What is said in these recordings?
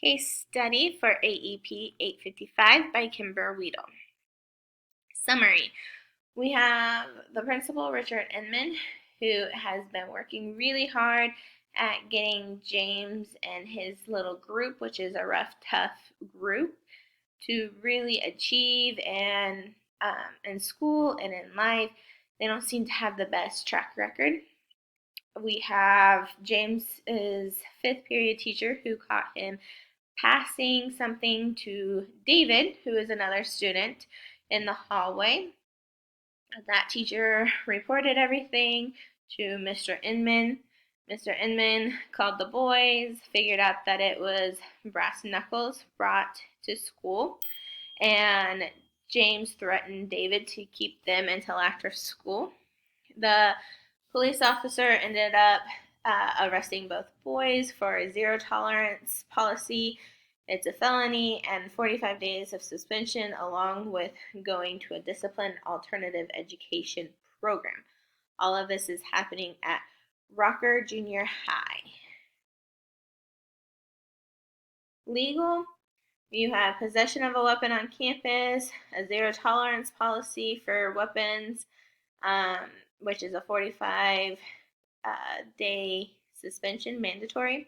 Case study for AEP 855 by Kimber Weedle. Summary. We have the principal, Richard Inman, who has been working really hard at getting James and his little group, which is a rough, tough group, to really achieve and in school and in life. They don't seem to have the best track record. We have James's fifth period teacher who caught him passing something to David, who is another student, in the hallway. That teacher reported everything to Mr. Inman. Mr. Inman called the boys, figured out that it was brass knuckles brought to school, and James threatened David to keep them until after school. The police officer ended up arresting both boys for a zero tolerance policy. It's a felony and 45 days of suspension, along with going to a disciplined alternative education program. All of this is happening at Rocker Junior High. Legal, you have possession of a weapon on campus, a zero tolerance policy for weapons, which is a 45-day suspension, mandatory.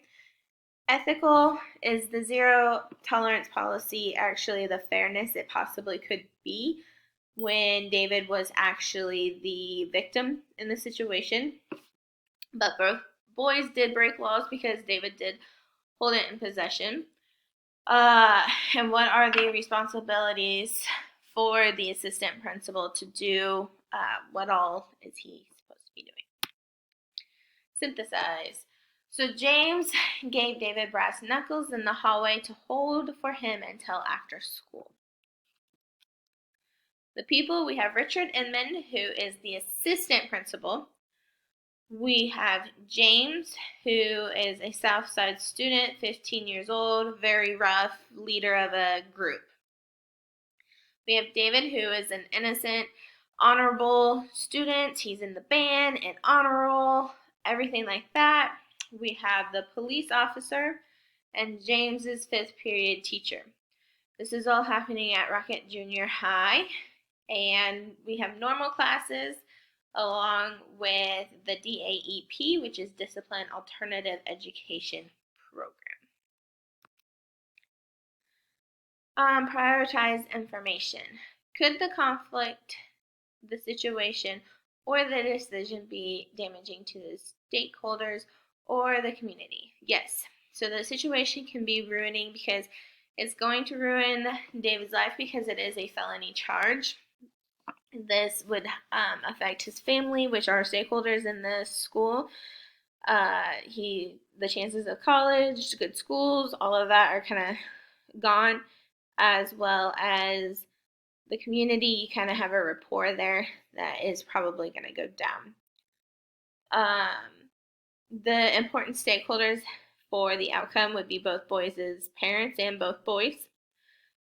Ethical is the zero tolerance policy, actually the fairness it possibly could be when David was actually the victim in the situation. But both boys did break laws because David did hold it in possession. And what are the responsibilities for the assistant principal to do? What all is he supposed to be doing? Synthesize. So James gave David brass knuckles in the hallway to hold for him until after school. The people, we have Richard Inman, who is the assistant principal. We have James, who is a Southside student, 15 years old, very rough, leader of a group. We have David, who is an innocent, honorable student. He's in the band and honor roll, everything like that. We have the police officer and James's fifth period teacher. This is all happening at Rocket Junior High, and we have normal classes along with the DAEP, which is Discipline Alternative Education Program. Prioritize information. Could the conflict, the situation, or the decision be damaging to the stakeholders or the community? Yes. So the situation can be ruining because it's going to ruin David's life because it is a felony charge. This would affect his family, which are stakeholders in the school. The chances of college, good schools, all of that are kind of gone, as well as the community. You kind of have a rapport there that is probably going to go down. The important stakeholders for the outcome would be both boys' parents and both boys.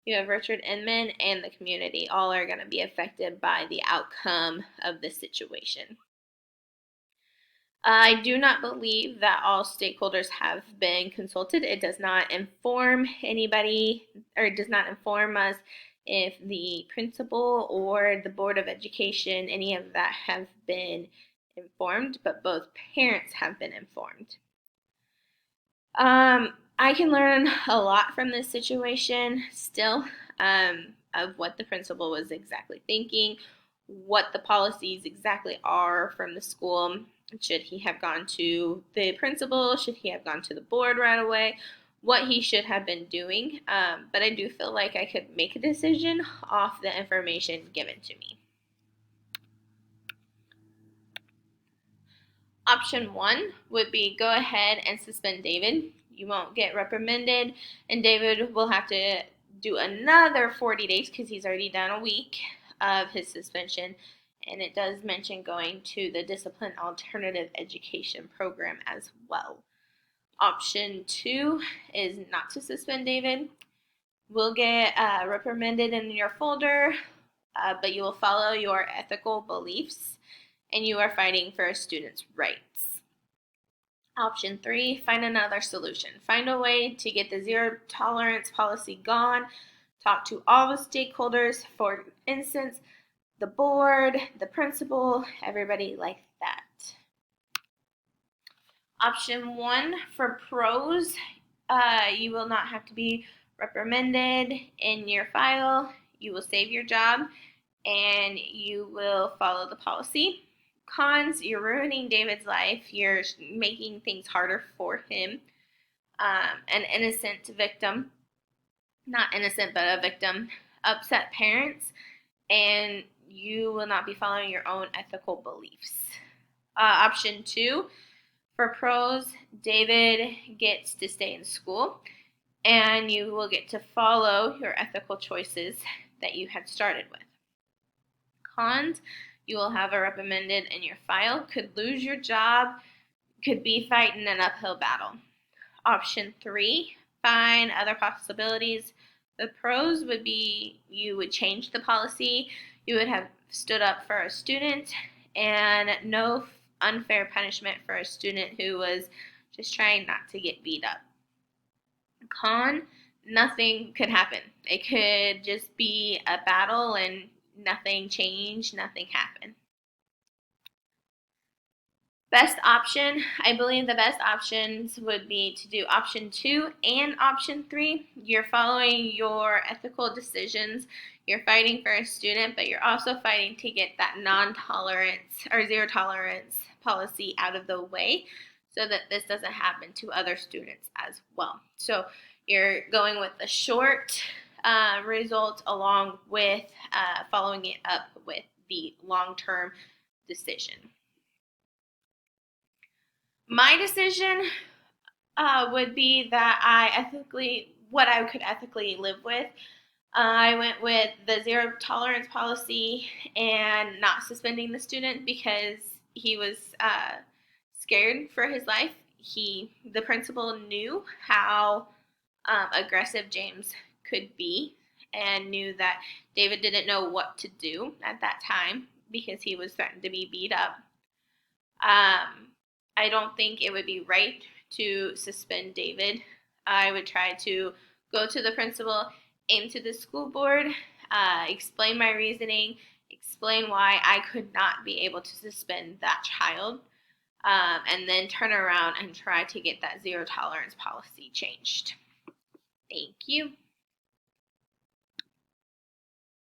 You have Richard Inman and the community. All are going to be affected by the outcome of this situation. I do not believe that all stakeholders have been consulted. It does not inform anybody, or it does not inform us if the principal or the Board of Education, any of that, have been informed, but both parents have been informed. I can learn a lot from this situation still, of what the principal was exactly thinking, what the policies exactly are from the school. Should he have gone to the principal? Should he have gone to the board right away? What he should have been doing. But I do feel like I could make a decision off the information given to me. Option 1 would be go ahead and suspend David. You won't get reprimanded, and David will have to do another 40 days because he's already done a week of his suspension. And it does mention going to the Discipline Alternative Education Program as well. Option 2 is not to suspend David. We'll get reprimanded in your folder, but you will follow your ethical beliefs, and you are fighting for a student's rights. Option 3, find another solution. Find a way to get the zero tolerance policy gone. Talk to all the stakeholders, for instance, the board, the principal, everybody like that. Option 1, for pros, you will not have to be reprimanded in your file. You will save your job and you will follow the policy. Cons, you're ruining David's life. You're making things harder for him. An innocent victim, not innocent, but a victim, upset parents, and you will not be following your own ethical beliefs. Option 2, for pros, David gets to stay in school and you will get to follow your ethical choices that you had started with. Cons, you will have a reprimanded in your file, could lose your job, could be fighting an uphill battle. Option 3, find other possibilities. The pros would be you would change the policy, you would have stood up for a student, and no unfair punishment for a student who was just trying not to get beat up. Con, nothing could happen. It could just be a battle and nothing changed, nothing happened. Best option, I believe the best options would be to do option 2 and option 3. You're following your ethical decisions. You're fighting for a student, but you're also fighting to get that non-tolerance or zero tolerance policy out of the way so that this doesn't happen to other students as well. So you're going with the short result along with following it up with the long-term decision. My decision would be that what I could ethically live with. I went with the zero tolerance policy and not suspending the student because he was scared for his life. The principal knew how aggressive James could be and knew that David didn't know what to do at that time because he was threatened to be beat up. I don't think it would be right to suspend David. I would try to go to the principal and to the school board, explain my reasoning, explain why I could not be able to suspend that child, and then turn around and try to get that zero tolerance policy changed. Thank you.